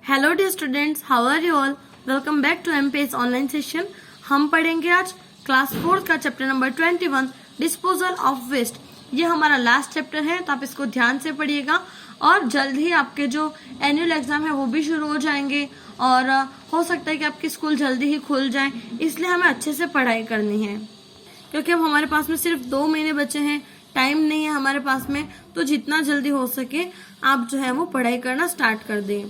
Hello dear students, how are you all. Welcome back to MPS online session. हम पढ़ेंगे आज class 4 का chapter number 21 disposal of waste. ये हमारा last chapter है, तो आप इसको ध्यान से पढ़िएगा और जल्द ही आपके जो एनुअल एग्जाम है वो भी शुरू हो जाएंगे और हो सकता है कि आपकी स्कूल जल्दी ही खुल जाए, इसलिए हमें अच्छे से पढ़ाई करनी है क्योंकि अब हमारे पास में सिर्फ 2 महीने बचे हैं, टाइम नहीं है हमारे पास में, तो जितना जल्दी हो सके आप जो है वो पढ़ाई करना स्टार्ट कर दें।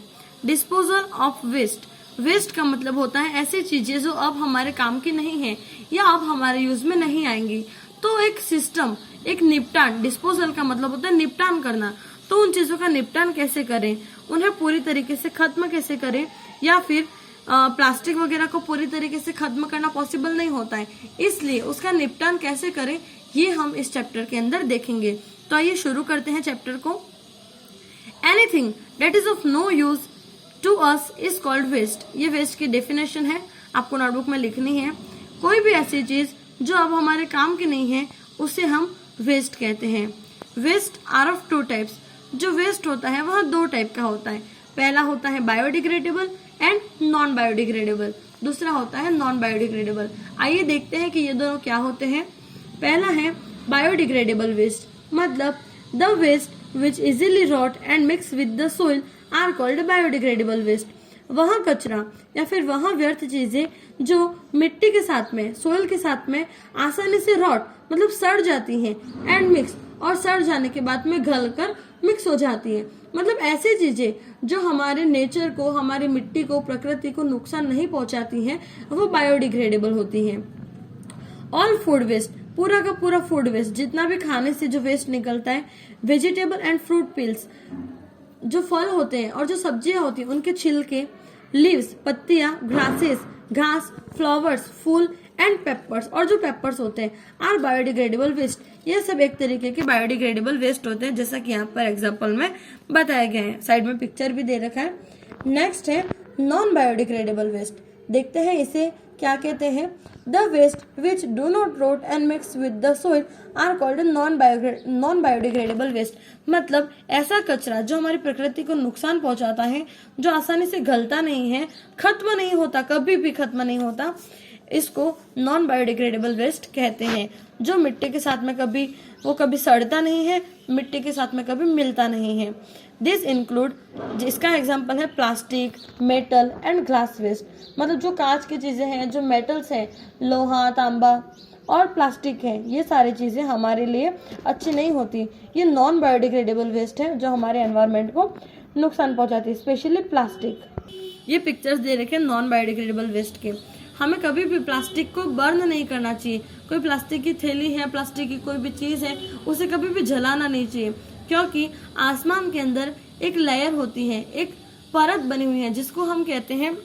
Disposal of waste. वेस्ट का मतलब होता है ऐसी चीजें जो अब हमारे काम की नहीं है या अब हमारे यूज में नहीं आएंगी। तो एक सिस्टम, एक निपटान, डिस्पोजल का मतलब होता है निपटान करना। तो उन चीजों का निपटान कैसे करें, उन्हें पूरी तरीके से खत्म कैसे करें, या फिर प्लास्टिक वगैरह को पूरी तरीके से खत्म करना पॉसिबल नहीं होता है, इसलिए उसका निपटान कैसे करें ये हम इस चैप्टर के अंदर देखेंगे। तो आइए शुरू करते हैं चैप्टर को। Anything that is of no use to us is called waste. ये वेस्ट की डेफिनेशन है, आपको नोटबुक में लिखनी है। कोई भी ऐसी चीज जो अब हमारे काम की नहीं है उसे हम वेस्ट कहते हैं। Waste are of 2 types. जो वेस्ट होता है वह 2 टाइप का होता है। पहला होता है बायोडिग्रेडेबल एंड नॉन बायोडिग्रेडेबल, दूसरा होता है नॉन बायोडिग्रेडेबल। आइए देखते हैं कि ये दोनों क्या होते हैं। पहला है बायोडिग्रेडेबल वेस्ट, मतलब the waste which easily rot and mix with the soil are called biodegradable waste. वह कचरा या फिर वह व्यर्थ चीजें जो मिट्टी के साथ में, सोइल के साथ में आसानी से रॉट मतलब सड़ जाती हैं, एंड मिक्स और सड़ जाने के बाद में घल कर मिक्स हो जाती है, मतलब ऐसी चीजें जो हमारे नेचर को, हमारी मिट्टी को, प्रकृति को नुकसान नहीं पहुंचाती हैं, वो बायोडिग्रेडेबल होती हैं। ऑल फूड वेस्ट, पूरा का पूरा फूड वेस्ट, जितना भी खाने से जो वेस्ट निकलता है, वेजिटेबल एंड फ्रूट पिल्स, जो फल होते हैं और जो सब्जियां होती हैं उनके छिलके, लीव्स, पत्तियां, ग्रासेस, घास, फ्लावर्स, फूल एंड पेपर्स, और जो पेपर्स होते हैं आर बायोडिग्रेडेबल वेस्ट। ये सब एक तरीके के बायोडिग्रेडेबल वेस्ट होते हैं, जैसा कि यहाँ पर एग्जाम्पल में बताया गया है। साइड में पिक्चर भी दे रखा है। नेक्स्ट है नॉन बायोडिग्रेडेबल वेस्ट। देखते हैं इसे क्या कहते हैं। The waste which do not rot and mix with the soil are called non biodegradable waste. मतलब ऐसा कचरा जो हमारी प्रकृति को नुकसान पहुंचाता है, जो आसानी से गलता नहीं है, खत्म नहीं होता, कभी भी खत्म नहीं होता, इसको नॉन बायोडिग्रेडेबल वेस्ट कहते हैं। जो मिट्टी के साथ में कभी सड़ता नहीं है, मिट्टी के साथ में कभी मिलता नहीं है। दिस इंक्लूड, जिसका एग्जाम्पल है plastic, metal and glass waste. मतलब जो कांच की चीजें हैं, जो मेटल्स हैं, लोहा, तांबा और प्लास्टिक है, ये सारी चीजें हमारे लिए अच्छी नहीं होती। ये नॉन बायोडिग्रेडेबल वेस्ट है जो हमारे एनवायरनमेंट को नुकसान पहुंचाती है, स्पेशली प्लास्टिक। ये पिक्चर्स दे रखे हैं नॉन बायोडिग्रेडेबल वेस्ट के। हमें कभी भी प्लास्टिक को बर्न नहीं करना चाहिए। कोई प्लास्टिक की थैली है, प्लास्टिक की कोई भी चीज है, उसे कभी भी जलाना नहीं चाहिए, क्योंकि आसमान के अंदर एक लेयर होती है, एक परत बनी हुई है जिसको हम कहते हैं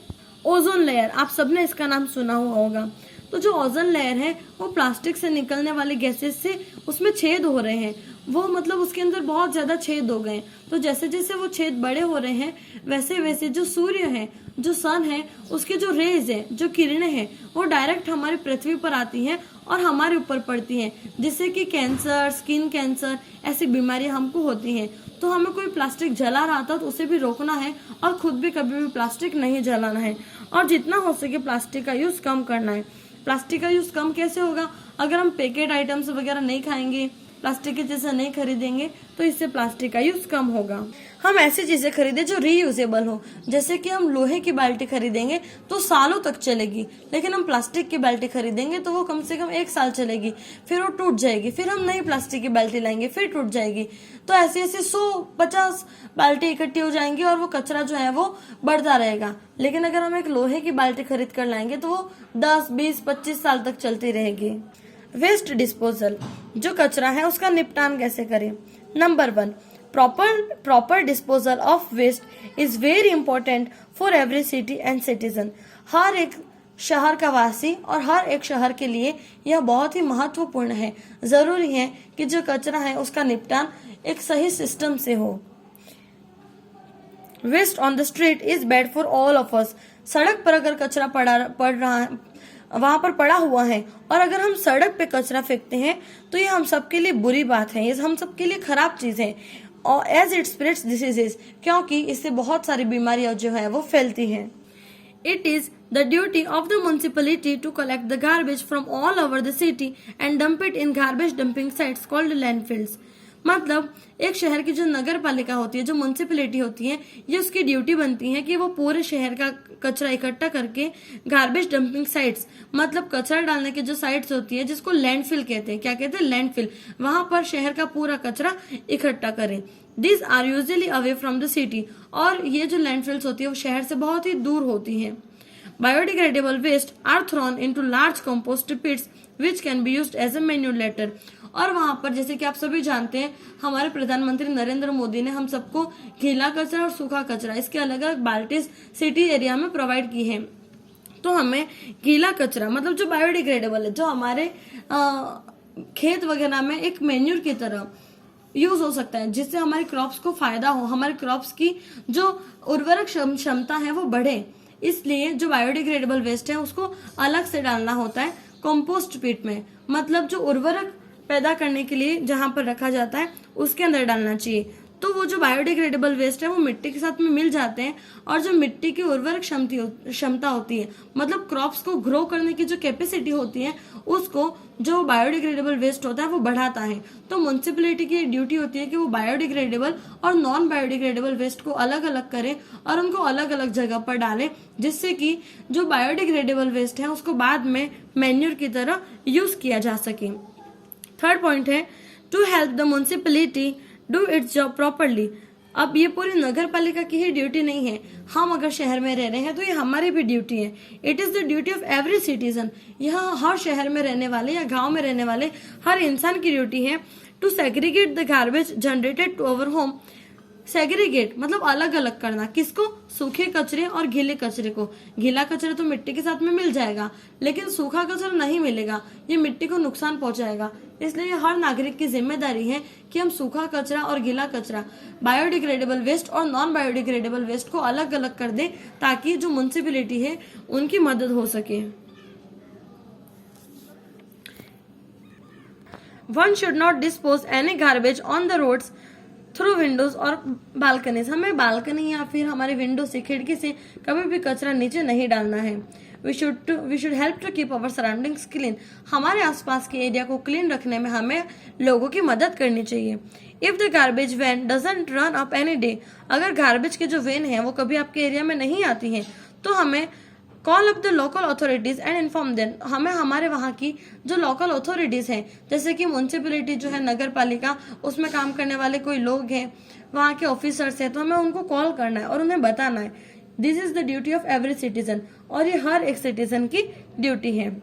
ओजोन लेयर। आप सबने इसका नाम सुना हुआ होगा। तो जो ओजोन लेयर है वो प्लास्टिक से निकलने वाले गैसेस से उसमें छेद हो रहे हैं, वो मतलब उसके अंदर बहुत ज्यादा छेद हो गए। तो जैसे जैसे वो छेद बड़े हो रहे हैं, वैसे वैसे जो सूर्य है, जो सन है, उसके जो रेज है, जो किरणें हैं, वो डायरेक्ट हमारी पृथ्वी पर आती हैं और हमारे ऊपर पड़ती हैं, जिससे कि कैंसर, स्किन कैंसर, ऐसी बीमारियां हमको होती हैं। तो हमें कोई प्लास्टिक जला रहा था तो उसे भी रोकना है और खुद भी कभी भी प्लास्टिक नहीं जलाना है, और जितना हो सके प्लास्टिक का यूज कम करना है। प्लास्टिक का यूज कम कैसे होगा? अगर हम पैकेट आइटम्स वगैरह नहीं खाएंगे, प्लास्टिक की चीजें नहीं खरीदेंगे, तो इससे प्लास्टिक का यूज कम होगा। हम ऐसी चीजें खरीदें जो रीयूजेबल हो, जैसे कि हम लोहे की बाल्टी खरीदेंगे तो सालों तक चलेगी, लेकिन हम प्लास्टिक की बाल्टी खरीदेंगे तो वो कम से कम 1 साल चलेगी, फिर वो टूट जाएगी, फिर हम नई प्लास्टिक की बाल्टी लाएंगे, फिर टूट जाएगी। तो ऐसे ऐसे 100-50 बाल्टी इकट्ठी हो जाएंगी और वो कचरा जो है वो बढ़ता रहेगा। लेकिन अगर हम एक लोहे की बाल्टी खरीद कर लाएंगे तो वो 10, 20, 25 साल तक चलती रहेगी। वेस्ट डिस्पोजल, जो कचरा है उसका निपटान कैसे करें। Number 1, proper disposal of waste is very important for every city and citizen. हर एक शहर का वासी और हर एक शहर के लिए यह बहुत ही महत्वपूर्ण है। जरूरी है कि जो कचरा है उसका निपटान एक सही सिस्टम से हो। Waste on the street is bad for all of us. सड़क पर अगर कचरा पड़ रहा है, वहां पर पड़ा हुआ है, और अगर हम सड़क पे कचरा फेंकते हैं तो ये हम सबके लिए बुरी बात है, ये हम सबके लिए खराब चीज है। एज इट स्प्रेड्स डिसीजेस, क्योंकि इससे बहुत सारी बीमारियां जो है वो फैलती हैं। It is the duty of the municipality to collect the garbage from all over the city and dump it in garbage dumping sites called landfills. मतलब एक शहर की जो नगर पालिका होती है, जो म्यूनिसिपैलिटी होती है, ये उसकी ड्यूटी बनती है कि वो पूरे शहर का कचरा इकट्ठा करके गार्बेज डंपिंग साइट्स, मतलब कचरा डालने की जो साइट्स होती है जिसको लैंडफिल कहते हैं, क्या कहते हैं, लैंडफिल, वहां पर शहर का पूरा कचरा इकट्ठा करें। These are usually away from the city, और ये जो लैंडफिल्स होती है वो शहर से बहुत ही दूर होती हैं। Biodegradable waste are thrown into large compost pits which can be used as a manure later. और वहां पर जैसे कि आप सभी जानते हैं, हमारे प्रधानमंत्री नरेंद्र मोदी ने हम सबको गीला कचरा और सूखा कचरा इसके अलग अलग बाल्टी सिटी एरिया में प्रोवाइड की है। तो हमें गीला कचरा मतलब जो बायोडिग्रेडेबल है, जो हमारे खेत वगैरह में एक मैन्यूर की तरह यूज हो सकता है, जिससे हमारे क्रॉप्स को फायदा हो, हमारे क्रॉप्स की जो उर्वरक क्षमता है वो बढ़े। इसलिए जो बायोडिग्रेडेबल वेस्ट है उसको अलग से डालना होता है कंपोस्ट पिट में, मतलब जो उर्वरक पैदा करने के लिए जहां पर रखा जाता है उसके अंदर डालना चाहिए। तो वो जो बायोडिग्रेडेबल वेस्ट है वो मिट्टी के साथ में मिल जाते हैं, और जो मिट्टी की उर्वरक क्षमता होती है, मतलब क्रॉप्स को ग्रो करने की जो कैपेसिटी होती है, उसको जो बायोडिग्रेडेबल वेस्ट होता है वो बढ़ाता है। तो म्युनिसिपैलिटी की ड्यूटी होती है कि वो बायोडिग्रेडेबल और नॉन बायोडिग्रेडेबल वेस्ट को अलग अलग करें और उनको अलग अलग जगह पर डालें, जिससे कि जो बायोडिग्रेडेबल वेस्ट है उसको बाद में मैन्यूर की तरह यूज किया जा सके। थर्ड पॉइंट है to help the municipality do its job properly. अब ये पूरी नगर पालिका की ही ड्यूटी नहीं है, हम अगर शहर में रह रहे हैं तो ये हमारी भी ड्यूटी है। It is the duty of every citizen, यहाँ हर शहर में रहने वाले या गांव में रहने वाले हर इंसान की ड्यूटी है to segregate the garbage generated to our home. Segregate मतलब अलग अलग करना, किसको, सूखे कचरे और गीले कचरे को। गीला कचरा तो मिट्टी के साथ में मिल जाएगा, लेकिन सूखा कचरा नहीं मिलेगा, ये मिट्टी को नुकसान पहुंचाएगा। इसलिए हर नागरिक की जिम्मेदारी है कि हम सूखा कचरा और गीला कचरा, बायोडिग्रेडेबल वेस्ट और नॉन बायोडिग्रेडेबल वेस्ट को अलग अलग कर दें, ताकि जो म्युनिसिपैलिटी है उनकी मदद हो सके। One should not dispose any garbage on the roads through Windows और बालकनीज। हमें बालकनी या फिर हमारे विंडो से, खिड़की से कभी भी कचरा नीचे नहीं डालना है। We should help to keep our surroundings clean. हमारे आसपास के एरिया को क्लीन रखने में हमें लोगों की मदद करनी चाहिए। If the garbage van doesn't run up any day, अगर गार्बेज के जो वैन है वो कभी आपके एरिया में नहीं आती है, तो हमें call up the local authorities and inform them. हमें हमारे वहाँ की जो लोकल अथॉरिटीज हैं, जैसे कि म्युनिसिपैलिटी जो है नगर पालिका, उसमें काम करने वाले कोई लोग हैं, वहाँ के ऑफिसर्स हैं, तो हमें उनको कॉल करना है और उन्हें बताना है। This is the duty of every citizen, और ये हर एक सिटीजन की ड्यूटी है।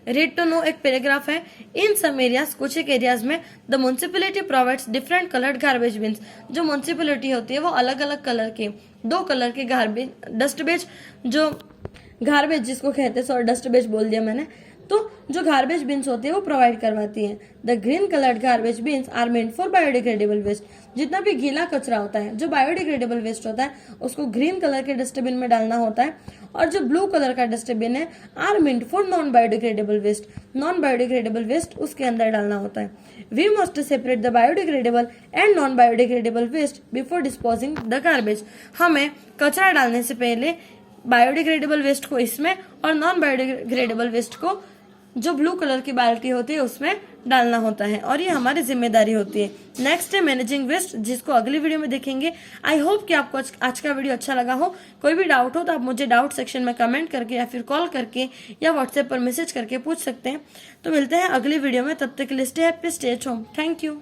रीड टू नो एक पैराग्राफ है। इन सम एरियाज, कुछ एक एरियाज में the municipality provides different coloured garbage beans. जो म्युनिसिपैलिटी होती है वो अलग अलग कलर के, 2 कलर के गार्बेज डस्टबेज, जो गार्बेज जिसको कहते हैं, सॉरी डस्टबेज बोल दिया मैंने, तो जो गार्बेज बिन्स होती है वो प्रोवाइड करवाती है। The green coloured garbage bins are meant for biodegradable waste. जितना भी गीला कचरा होता है, जो बायोडिग्रेडेबल वेस्ट होता है, उसको ग्रीन कलर के डस्टबिन में डालना होता है, और जो ब्लू कलर का डस्टबिन है are meant for non biodegradable waste. Non biodegradable waste उसके अंदर डालना होता है। We must separate the biodegradable and non biodegradable waste before disposing the garbage. हमें कचरा डालने से पहले बायोडिग्रेडेबल वेस्ट को इसमें और नॉन बायोडिग्रेडेबल वेस्ट को जो ब्लू कलर की बाल्टी होती है उसमें डालना होता है, और ये हमारी जिम्मेदारी होती है। नेक्स्ट है मैनेजिंग वेस्ट, जिसको अगली वीडियो में देखेंगे। आई होप कि आपको आज का वीडियो अच्छा लगा हो। कोई भी डाउट हो तो आप मुझे डाउट सेक्शन में कमेंट करके या फिर कॉल करके या व्हाट्सएप पर मैसेज करके पूछ सकते हैं। तो मिलते हैं अगली वीडियो में, तब तक के लिए stay happy, stay at home. Thank you.